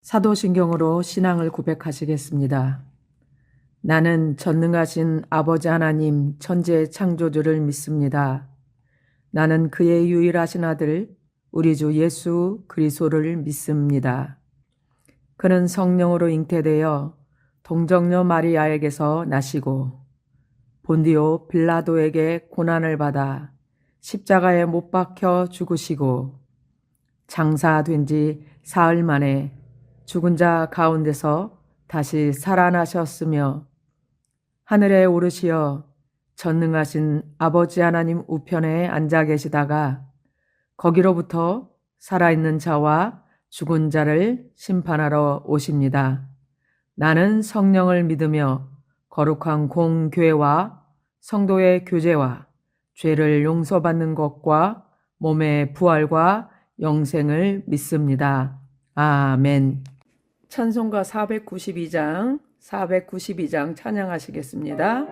사도신경으로 신앙을 고백하시겠습니다. 나는 전능하신 아버지 하나님 천지의 창조주를 믿습니다. 나는 그의 유일하신 아들 우리 주 예수 그리스도를 믿습니다. 그는 성령으로 잉태되어 동정녀 마리아에게서 나시고 본디오 빌라도에게 고난을 받아 십자가에 못 박혀 죽으시고 장사된 지 사흘 만에 죽은 자 가운데서 다시 살아나셨으며 하늘에 오르시어 전능하신 아버지 하나님 우편에 앉아 계시다가 거기로부터 살아있는 자와 죽은 자를 심판하러 오십니다. 나는 성령을 믿으며 거룩한 공교회와 성도의 교제와 죄를 용서받는 것과 몸의 부활과 영생을 믿습니다. 아멘. 찬송가 492장 찬양하시겠습니다.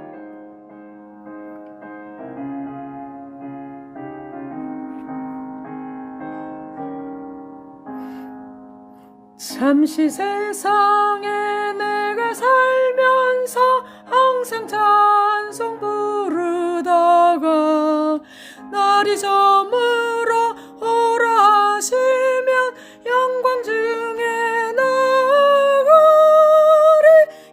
잠시 세상에 내가 살면서 항상 찬송 부르다가 날이 저물어 오라 하시면 영광 중에 나가리.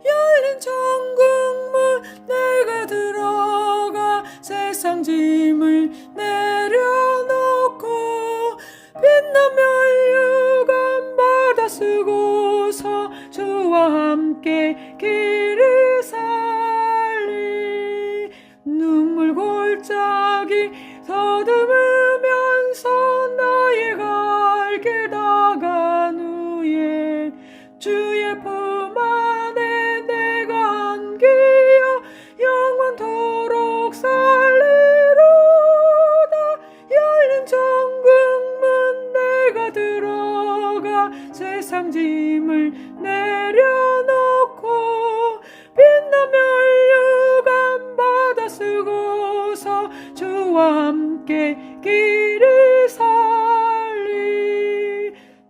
열린 천국문 내가 들어가 세상 짐을 내려놓고 빛나며 율관 받아 쓰고서 주와 함께 길을 살리. 눈물 골짜기 더듬으면서 나의 갈 길 다간 후에 주의 품 안에 내가 안기어 영원토록 살리로다. 열린 천국문 내가 들어가 세상 짐을 내려놓고 빛나며 율관 받아 쓰고서 주와 함께 길을 살리.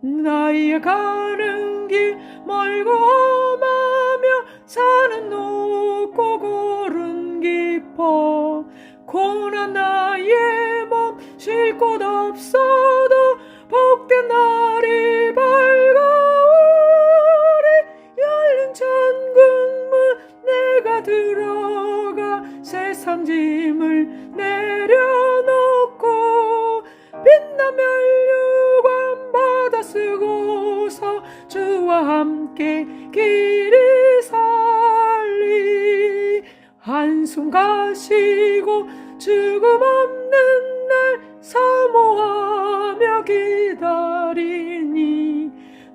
나의 가는 길 멀고 험하며 산은 높고 고른 깊어 고난 나의 몸 쉴 곳 없어도 복된 날이 밝아오리. 열린 천국문 내가 들어가 세상 짐을 내려놓고 빛나며 율관 받아 쓰고서 주와 함께 길을 살리. 한숨 가시고 죽음 없는 날 사모하며 기다리니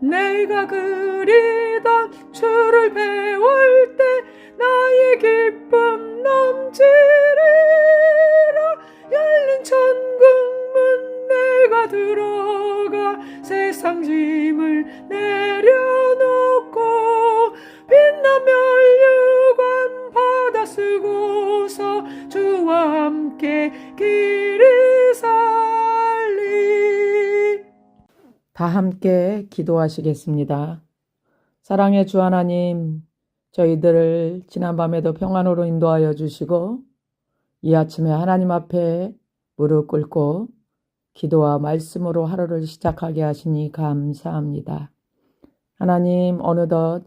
내가 그리던 주를 배울 때 나의 기쁨 넘치리라. 열린 천국문 내가 들어가 세상 짐을 내려놓고 빛나며 율관 받아 쓰고서 주와 함께 길을 살리. 다 함께 기도하시겠습니다. 사랑의 주 하나님, 저희들을 지난밤에도 평안으로 인도하여 주시고 이 아침에 하나님 앞에 무릎 꿇고 기도와 말씀으로 하루를 시작하게 하시니 감사합니다. 하나님, 어느덧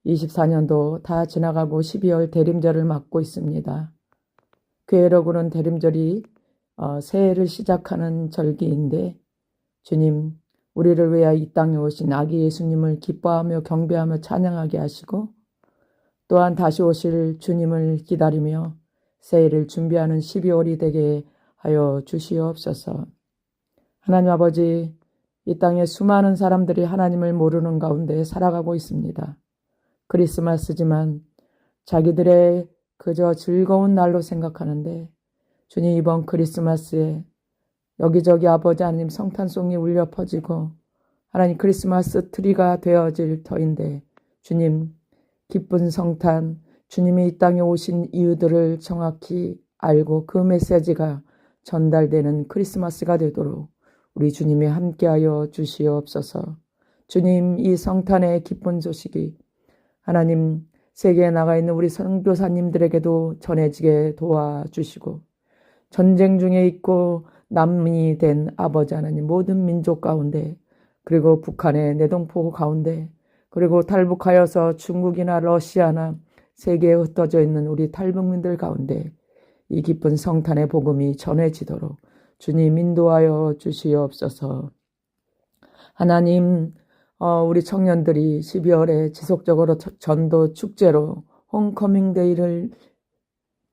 24년도 다 지나가고 12월 대림절을 맞고 있습니다. 교회로고는 대림절이 새해를 시작하는 절기인데 주님, 우리를 위하여 이 땅에 오신 아기 예수님을 기뻐하며 경배하며 찬양하게 하시고 또한 다시 오실 주님을 기다리며 새해를 준비하는 12월이 되게 하여 주시옵소서. 하나님 아버지, 이 땅에 수많은 사람들이 하나님을 모르는 가운데 살아가고 있습니다. 크리스마스지만 자기들의 그저 즐거운 날로 생각하는데 주님, 이번 크리스마스에 여기저기 아버지 하나님 성탄송이 울려 퍼지고 하나님 크리스마스 트리가 되어질 터인데 주님, 기쁜 성탄, 주님이 이 땅에 오신 이유들을 정확히 알고 그 메시지가 전달되는 크리스마스가 되도록 우리 주님이 함께하여 주시옵소서. 주님, 이 성탄의 기쁜 소식이 하나님 세계에 나가 있는 우리 선교사님들에게도 전해지게 도와주시고, 전쟁 중에 있고 남이 된 아버지 하나님, 모든 민족 가운데, 그리고 북한의 내동포 가운데, 그리고 탈북하여서 중국이나 러시아나 세계에 흩어져 있는 우리 탈북민들 가운데 이 기쁜 성탄의 복음이 전해지도록 주님 인도하여 주시옵소서. 하나님, 우리 청년들이 12월에 지속적으로 전도 축제로 홈커밍 데이를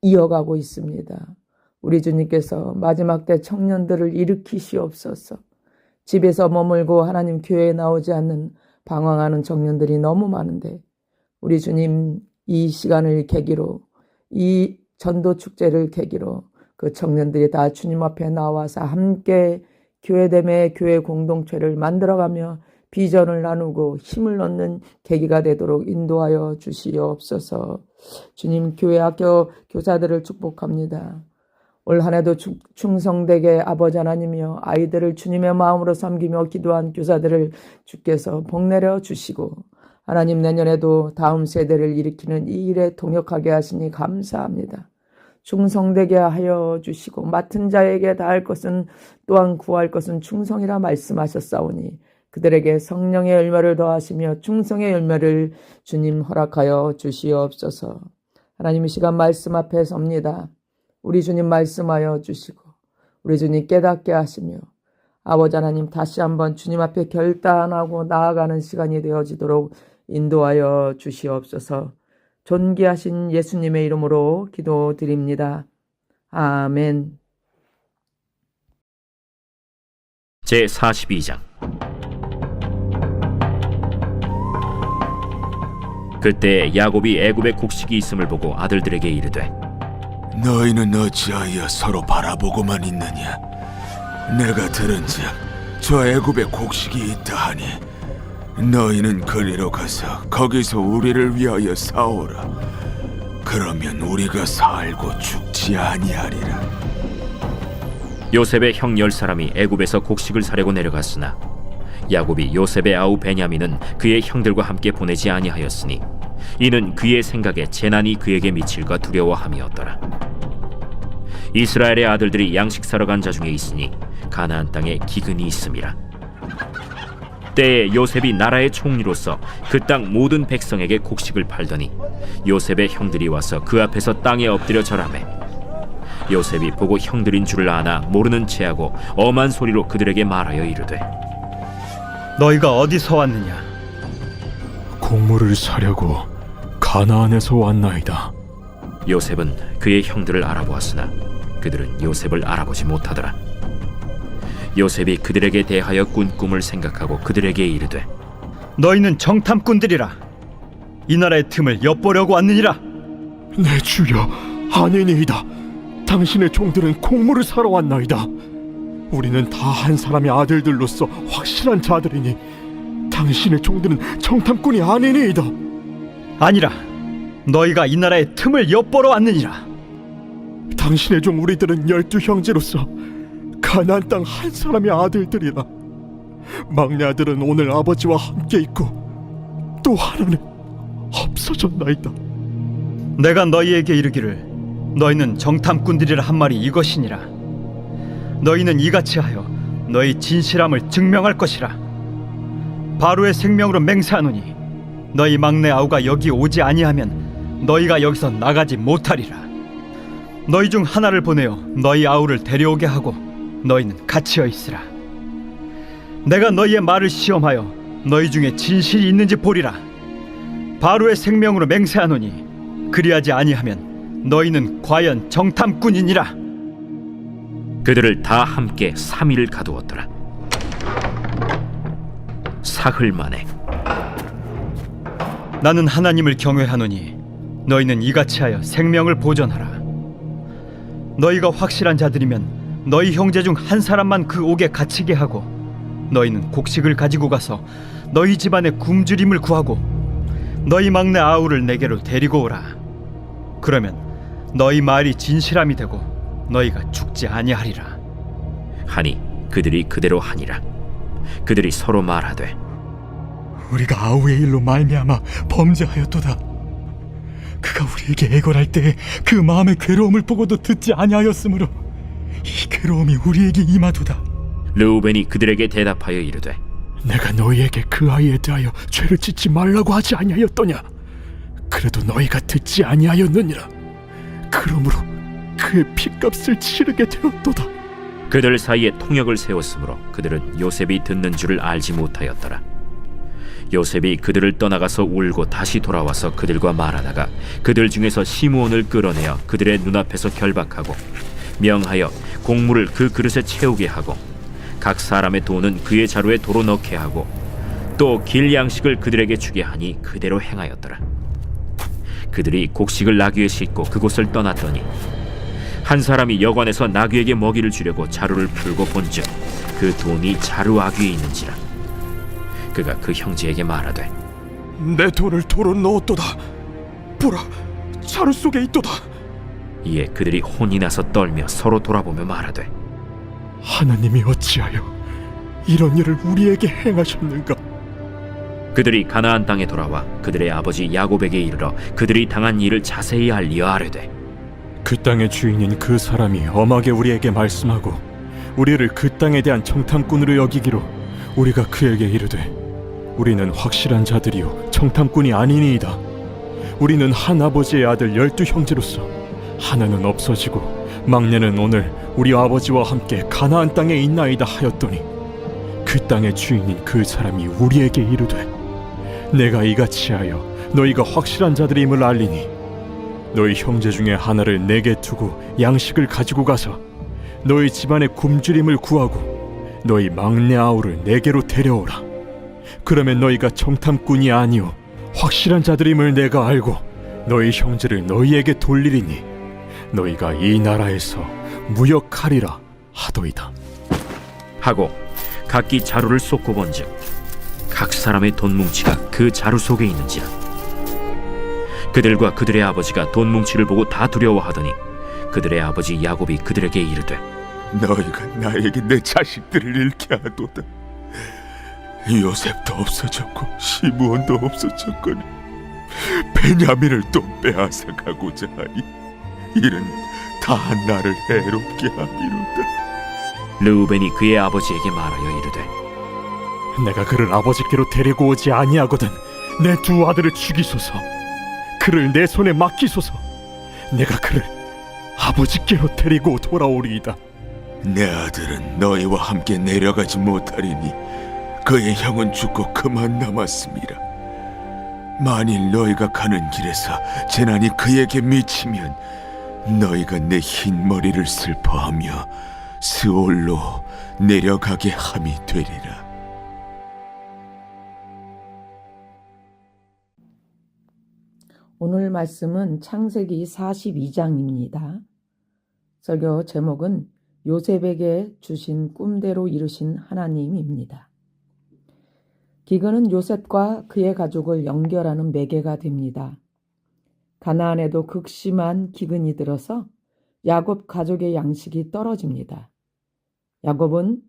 이어가고 있습니다. 우리 주님께서 마지막 때 청년들을 일으키시옵소서. 집에서 머물고 하나님 교회에 나오지 않는 방황하는 청년들이 너무 많은데, 우리 주님 이 시간을 계기로, 이 전도 축제를 계기로 그 청년들이 다 주님 앞에 나와서 함께 교회됨의 교회 공동체를 만들어가며 비전을 나누고 힘을 얻는 계기가 되도록 인도하여 주시옵소서. 주님, 교회 학교 교사들을 축복합니다. 올 한 해도 충성되게 아버지 하나님이여 아이들을 주님의 마음으로 섬기며 기도한 교사들을 주께서 복내려 주시고, 하나님 내년에도 다음 세대를 일으키는 이 일에 동역하게 하시니 감사합니다. 충성되게 하여 주시고, 맡은 자에게 다할 것은 또한 구할 것은 충성이라 말씀하셨사오니 그들에게 성령의 열매를 더하시며 충성의 열매를 주님 허락하여 주시옵소서. 하나님, 이 시간 말씀 앞에 섭니다. 우리 주님 말씀하여 주시고 우리 주님 깨닫게 하시며 아버지 하나님 다시 한번 주님 앞에 결단하고 나아가는 시간이 되어지도록 인도하여 주시옵소서. 존귀하신 예수님의 이름으로 기도드립니다. 아멘. 제42장. 그때 야곱이 애굽에 곡식이 있음을 보고 아들들에게 이르되, 너희는 어찌하여 서로 바라보고만 있느냐? 내가 들은즉 저 애굽에 곡식이 있다 하니 너희는 그리로 가서 거기서 우리를 위하여 싸우라. 그러면 우리가 살고 죽지 아니하리라. 요셉의 형 10사람이 애굽에서 곡식을 사려고 내려갔으나 야곱이 요셉의 아우 베냐민은 그의 형들과 함께 보내지 아니하였으니 이는 그의 생각에 재난이 그에게 미칠까 두려워함이었더라. 이스라엘의 아들들이 양식 사러 간 자 중에 있으니 가나안 땅에 기근이 있음이라. 때에 요셉이 나라의 총리로서 그 땅 모든 백성에게 곡식을 팔더니 요셉의 형들이 와서 그 앞에서 땅에 엎드려 절하매, 요셉이 보고 형들인 줄을 아나 모르는 체하고 엄한 소리로 그들에게 말하여 이르되, 너희가 어디서 왔느냐? 곡물을 사려고 가나안에서 왔나이다. 요셉은 그의 형들을 알아보았으나 그들은 요셉을 알아보지 못하더라. 요셉이 그들에게 대하여 꾼 꿈을 생각하고 그들에게 이르되, 너희는 정탐꾼들이라. 이 나라의 틈을 엿보려고 왔느니라. 내 주여, 아니니이다. 당신의 종들은 곡물을 사러 왔나이다. 우리는 다 한 사람의 아들들로서 확실한 자들이니 당신의 종들은 정탐꾼이 아니니이다. 아니라 너희가 이 나라의 틈을 엿보러 왔느니라. 당신의 종 우리들은 12 형제로서 가나안 땅 한 사람의 아들들이라. 막내 아들은 오늘 아버지와 함께 있고 또 하나는 없어졌나이다. 내가 너희에게 이르기를 너희는 정탐꾼들이라 한 말이 이것이니라. 너희는 이같이 하여 너희 진실함을 증명할 것이라. 바로의 생명으로 맹세하노니 너희 막내 아우가 여기 오지 아니하면 너희가 여기서 나가지 못하리라. 너희 중 하나를 보내어 너희 아우를 데려오게 하고 너희는 갇혀 있으라. 내가 너희의 말을 시험하여 너희 중에 진실이 있는지 보리라. 바로의 생명으로 맹세하노니 그리하지 아니하면 너희는 과연 정탐꾼이니라. 그들을 다 함께 3일을 가두었더라. 사흘 만에 나는 하나님을 경외하노니 너희는 이같이 하여 생명을 보존하라. 너희가 확실한 자들이면 너희 형제 중 한 사람만 그 옥에 갇히게 하고 너희는 곡식을 가지고 가서 너희 집안의 굶주림을 구하고 너희 막내 아우를 내게로 데리고 오라. 그러면 너희 말이 진실함이 되고 너희가 죽지 아니하리라. 하니 그들이 그대로 하니라. 그들이 서로 말하되, 우리가 아우의 일로 말미암아 범죄하였도다. 그가 우리에게 애걸할 때에 그 마음의 괴로움을 보고도 듣지 아니하였으므로 이 괴로움이 우리에게 임하도다. 르우벤이 그들에게 대답하여 이르되 내가 너희에게 그 아이에 대하여 죄를 짓지 말라고 하지 아니하였더냐? 그래도 너희가 듣지 아니하였느니라. 그러므로 그의 핏값을 치르게 되었도다. 그들 사이에 통역을 세웠으므로 그들은 요셉이 듣는 줄을 알지 못하였더라. 요셉이 그들을 떠나가서 울고 다시 돌아와서 그들과 말하다가 그들 중에서 시므온을 끌어내어 그들의 눈앞에서 결박하고 명하여 곡물을 그 그릇에 채우게 하고 각 사람의 돈은 그의 자루에 도로 넣게 하고 또 길 양식을 그들에게 주게 하니 그대로 행하였더라. 그들이 곡식을 나귀에 싣고 그곳을 떠났더니 한 사람이 여관에서 나귀에게 먹이를 주려고 자루를 풀고 본즉 그 돈이 자루 아귀에 있는지라. 그가 그 형제에게 말하되 내 돈을 도로 넣었도다. 보라, 자루 속에 있도다. 이에 그들이 혼이 나서 떨며 서로 돌아보며 말하되 하나님이 어찌하여 이런 일을 우리에게 행하셨는가? 그들이 가나안 땅에 돌아와 그들의 아버지 야곱에게 이르러 그들이 당한 일을 자세히 알리어 아뢰되 그 땅의 주인인 그 사람이 엄하게 우리에게 말씀하고 우리를 그 땅에 대한 청탐꾼으로 여기기로 우리가 그에게 이르되 우리는 확실한 자들이요 청탐꾼이 아니니이다. 우리는 한 아버지의 아들 12형제로서 하나는 없어지고 막내는 오늘 우리 아버지와 함께 가나안 땅에 있나이다 하였더니 그 땅의 주인인 그 사람이 우리에게 이르되 내가 이같이 하여 너희가 확실한 자들임을 알리니 너희 형제 중에 하나를 내게 두고 양식을 가지고 가서 너희 집안의 굶주림을 구하고 너희 막내 아우를 내게로 데려오라. 그러면 너희가 정탐꾼이 아니오 확실한 자들임을 내가 알고 너희 형제를 너희에게 돌리리니 너희가 이 나라에서 무역하리라 하도이다. 하고 각기 자루를 쏟고 본즉 각 사람의 돈 뭉치가 그 자루 속에 있는지라. 그들과 그들의 아버지가 돈 뭉치를 보고 다 두려워하더니 그들의 아버지 야곱이 그들에게 이르되 너희가 나에게 내 자식들을 잃게 하도다. 요셉도 없어졌고 시므온도 없어졌거니 베냐민을 또 빼앗아 가고자 하니 이는 다 나를 해롭게 함이로다. 르우벤이 그의 아버지에게 말하여 이르되 내가 그를 아버지께로 데리고 오지 아니하거든 내 두 아들을 죽이소서. 그를 내 손에 맡기소서. 내가 그를 아버지께로 데리고 돌아오리이다. 내 아들은 너희와 함께 내려가지 못하리니 그의 형은 죽고 그만 남았음이라. 만일 너희가 가는 길에서 재난이 그에게 미치면 너희가 내 흰 머리를 슬퍼하며 스올로 내려가게 함이 되리라. 오늘 말씀은 창세기 42장입니다. 설교 제목은 요셉에게 주신 꿈대로 이루신 하나님입니다. 기근은 요셉과 그의 가족을 연결하는 매개가 됩니다. 가나안에도 극심한 기근이 들어서 야곱 가족의 양식이 떨어집니다. 야곱은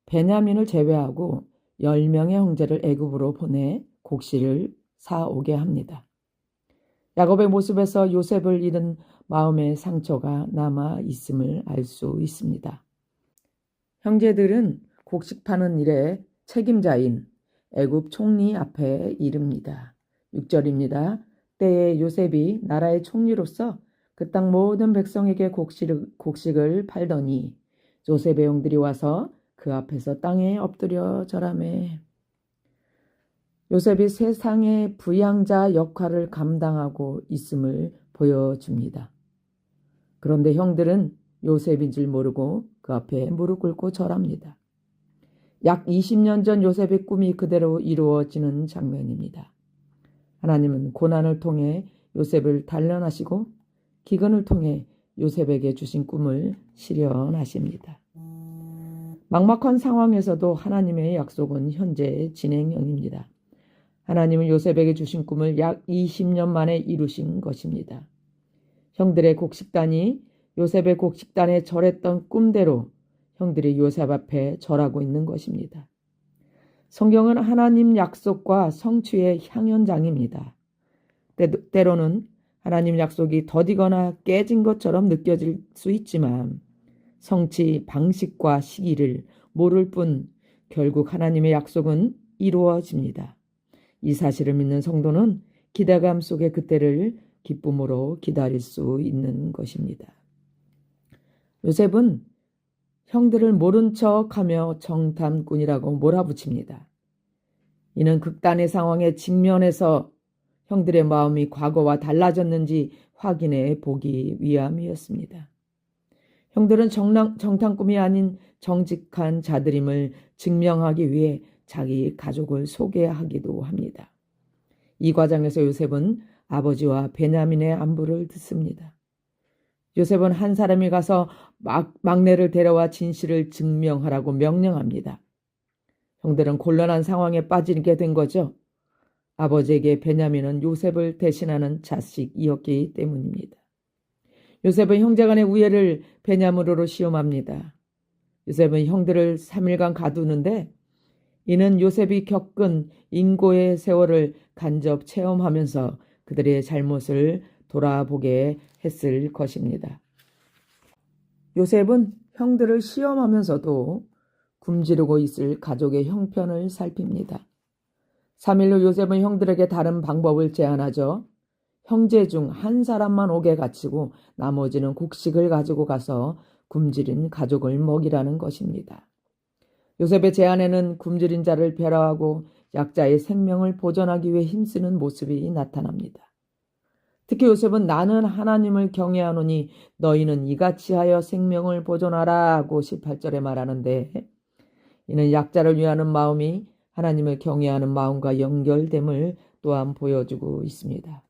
베냐민을 제외하고 10명의 형제를 애굽으로 보내 곡식을 사오게 합니다. 야곱의 모습에서 요셉을 잃은 마음의 상처가 남아 있음을 알 수 있습니다. 형제들은 곡식 파는 일의 책임자인 애굽 총리 앞에 이릅니다. 6절입니다. 때에 요셉이 나라의 총리로서 그 땅 모든 백성에게 곡식을 팔더니 요셉의 형들이 와서 그 앞에서 땅에 엎드려 절하매. 요셉이 세상의 부양자 역할을 감당하고 있음을 보여줍니다. 그런데 형들은 요셉인 줄 모르고 그 앞에 무릎 꿇고 절합니다. 약 20년 전 요셉의 꿈이 그대로 이루어지는 장면입니다. 하나님은 고난을 통해 요셉을 단련하시고 기근을 통해 요셉에게 주신 꿈을 실현하십니다. 막막한 상황에서도 하나님의 약속은 현재 진행형입니다. 하나님은 요셉에게 주신 꿈을 약 20년 만에 이루신 것입니다. 형들의 곡식단이 요셉의 곡식단에 절했던 꿈대로 형들이 요셉 앞에 절하고 있는 것입니다. 성경은 하나님 약속과 성취의 향연장입니다. 때로는 하나님 약속이 더디거나 깨진 것처럼 느껴질 수 있지만 성취 방식과 시기를 모를 뿐 결국 하나님의 약속은 이루어집니다. 이 사실을 믿는 성도는 기대감 속에 그때를 기쁨으로 기다릴 수 있는 것입니다. 요셉은 형들을 모른 척하며 정탐꾼이라고 몰아붙입니다. 이는 극단의 상황에 직면해서 형들의 마음이 과거와 달라졌는지 확인해 보기 위함이었습니다. 형들은 정탐꾼이 아닌 정직한 자들임을 증명하기 위해 자기 가족을 소개하기도 합니다. 이 과정에서 요셉은 아버지와 베냐민의 안부를 듣습니다. 요셉은 한 사람이 가서 막내를 데려와 진실을 증명하라고 명령합니다. 형들은 곤란한 상황에 빠지게 된 거죠. 아버지에게 베냐민은 요셉을 대신하는 자식이었기 때문입니다. 요셉은 형제간의 우애를 베냐민으로 시험합니다. 요셉은 형들을 3일간 가두는데 이는 요셉이 겪은 인고의 세월을 간접 체험하면서 그들의 잘못을 돌아보게 했을 것입니다. 요셉은 형들을 시험하면서도 굶주리고 있을 가족의 형편을 살핍니다. 3일로 요셉은 형들에게 다른 방법을 제안하죠. 형제 중 한 사람만 옥에 갇히고 나머지는 곡식을 가지고 가서 굶주린 가족을 먹이라는 것입니다. 요셉의 제안에는 굶주린 자를 배려하고 약자의 생명을 보존하기 위해 힘쓰는 모습이 나타납니다. 특히 요셉은 나는 하나님을 경외하노니 너희는 이같이 하여 생명을 보존하라고 18절에 말하는데 이는 약자를 위하는 마음이 하나님을 경외하는 마음과 연결됨을 또한 보여주고 있습니다.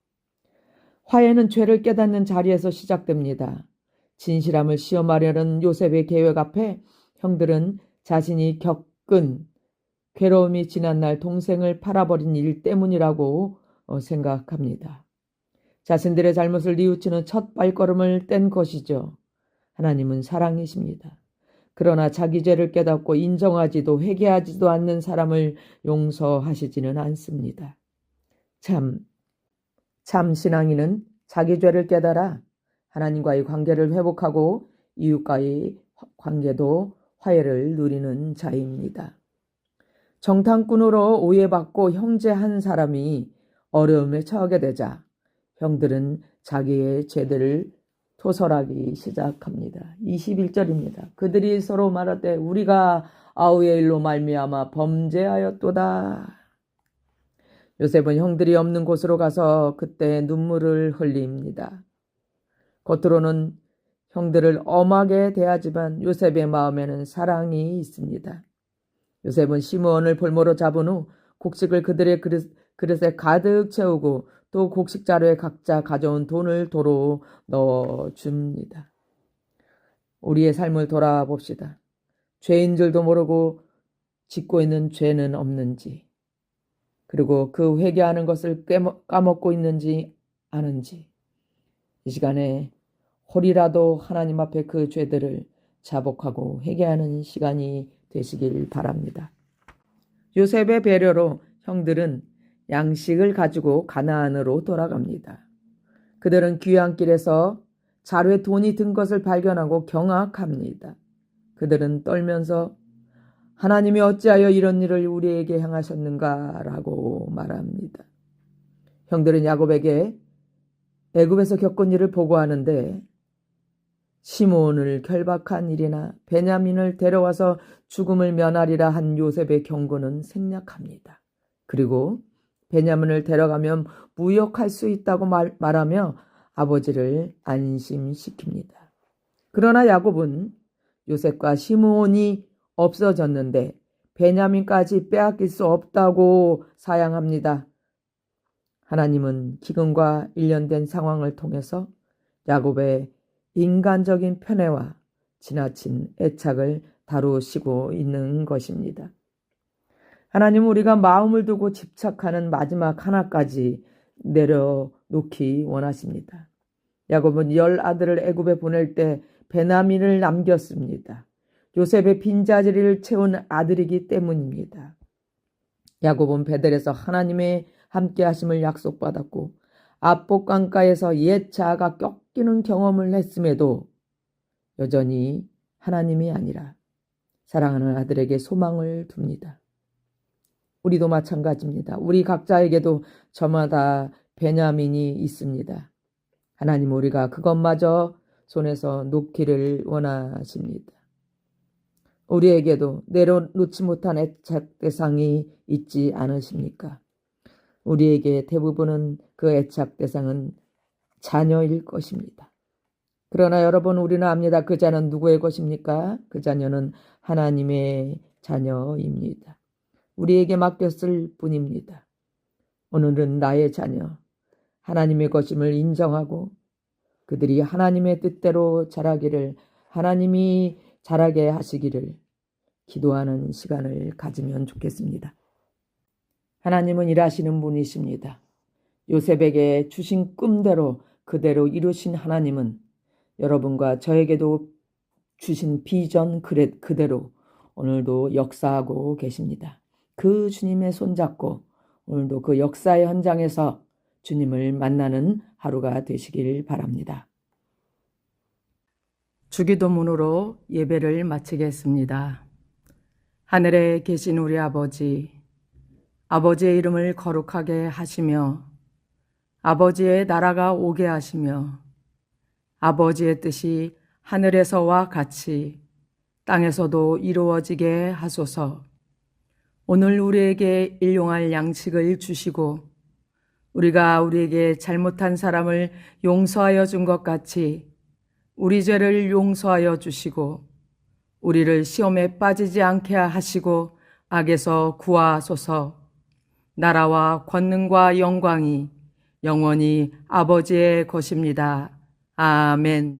화해는 죄를 깨닫는 자리에서 시작됩니다. 진실함을 시험하려는 요셉의 계획 앞에 형들은 자신이 겪은 괴로움이 지난날 동생을 팔아버린 일 때문이라고 생각합니다. 자신들의 잘못을 뉘우치는 첫 발걸음을 뗀 것이죠. 하나님은 사랑이십니다. 그러나 자기 죄를 깨닫고 인정하지도 회개하지도 않는 사람을 용서하시지는 않습니다. 참 신앙인은 자기 죄를 깨달아 하나님과의 관계를 회복하고 이웃과의 관계도 화해를 누리는 자입니다. 정탐꾼으로 오해받고 형제 한 사람이 어려움에 처하게 되자 형들은 자기의 죄들을 토설하기 시작합니다. 21절입니다. 그들이 서로 말하되 우리가 아우의 일로 말미암아 범죄하였도다. 요셉은 형들이 없는 곳으로 가서 그때 눈물을 흘립니다. 겉으로는 형들을 엄하게 대하지만 요셉의 마음에는 사랑이 있습니다. 요셉은 시므온을 볼모로 잡은 후 곡식을 그들의 그릇에 가득 채우고 또 곡식 자루에 각자 가져온 돈을 도로 넣어줍니다. 우리의 삶을 돌아봅시다. 죄인 줄도 모르고 짓고 있는 죄는 없는지, 그리고 그 회개하는 것을 까먹고 있는지 아는지, 이 시간에 홀이라도 하나님 앞에 그 죄들을 자복하고 회개하는 시간이 되시길 바랍니다. 요셉의 배려로 형들은 양식을 가지고 가나안으로 돌아갑니다. 그들은 귀향길에서 자루에 돈이 든 것을 발견하고 경악합니다. 그들은 떨면서 하나님이 어찌하여 이런 일을 우리에게 행하셨는가 라고 말합니다. 형들은 야곱에게 애굽에서 겪은 일을 보고하는데 시므온을 결박한 일이나 베냐민을 데려와서 죽음을 면하리라 한 요셉의 경고는 생략합니다. 그리고 베냐민을 데려가면 무역할 수 있다고 말하며 아버지를 안심시킵니다. 그러나 야곱은 요셉과 시므온이 없어졌는데 베냐민까지 빼앗길 수 없다고 사양합니다. 하나님은 기근과 일련된 상황을 통해서 야곱의 인간적인 편애와 지나친 애착을 다루시고 있는 것입니다. 하나님은 우리가 마음을 두고 집착하는 마지막 하나까지 내려놓기 원하십니다. 야곱은 10 아들을 애굽에 보낼 때 베냐민을 남겼습니다. 요셉의 빈자리를 채운 아들이기 때문입니다. 야곱은 베델에서 하나님의 함께 하심을 약속받았고 압복 강가에서 옛 자아가 꺾이는 경험을 했음에도 여전히 하나님이 아니라 사랑하는 아들에게 소망을 둡니다. 우리도 마찬가지입니다. 우리 각자에게도 저마다 베냐민이 있습니다. 하나님 우리가 그것마저 손에서 놓기를 원하십니다. 우리에게도 내려놓지 못한 애착 대상이 있지 않으십니까? 우리에게 대부분은 그 애착 대상은 자녀일 것입니다. 그러나 여러분 우리는 압니다. 그 자는 누구의 것입니까? 그 자녀는 하나님의 자녀입니다. 우리에게 맡겼을 뿐입니다. 오늘은 나의 자녀, 하나님의 것임을 인정하고 그들이 하나님의 뜻대로 자라기를, 하나님이 자라게 하시기를 기도하는 시간을 가지면 좋겠습니다. 하나님은 일하시는 분이십니다. 요셉에게 주신 꿈대로 그대로 이루신 하나님은 여러분과 저에게도 주신 비전 그대로 오늘도 역사하고 계십니다. 그 주님의 손잡고 오늘도 그 역사의 현장에서 주님을 만나는 하루가 되시길 바랍니다. 주기도문으로 예배를 마치겠습니다. 하늘에 계신 우리 아버지, 아버지의 이름을 거룩하게 하시며 아버지의 나라가 오게 하시며 아버지의 뜻이 하늘에서와 같이 땅에서도 이루어지게 하소서. 오늘 우리에게 일용할 양식을 주시고 우리가 우리에게 잘못한 사람을 용서하여 준 것 같이 우리 죄를 용서하여 주시고 우리를 시험에 빠지지 않게 하시고 악에서 구하소서. 나라와 권능과 영광이 영원히 아버지의 것입니다. 아멘.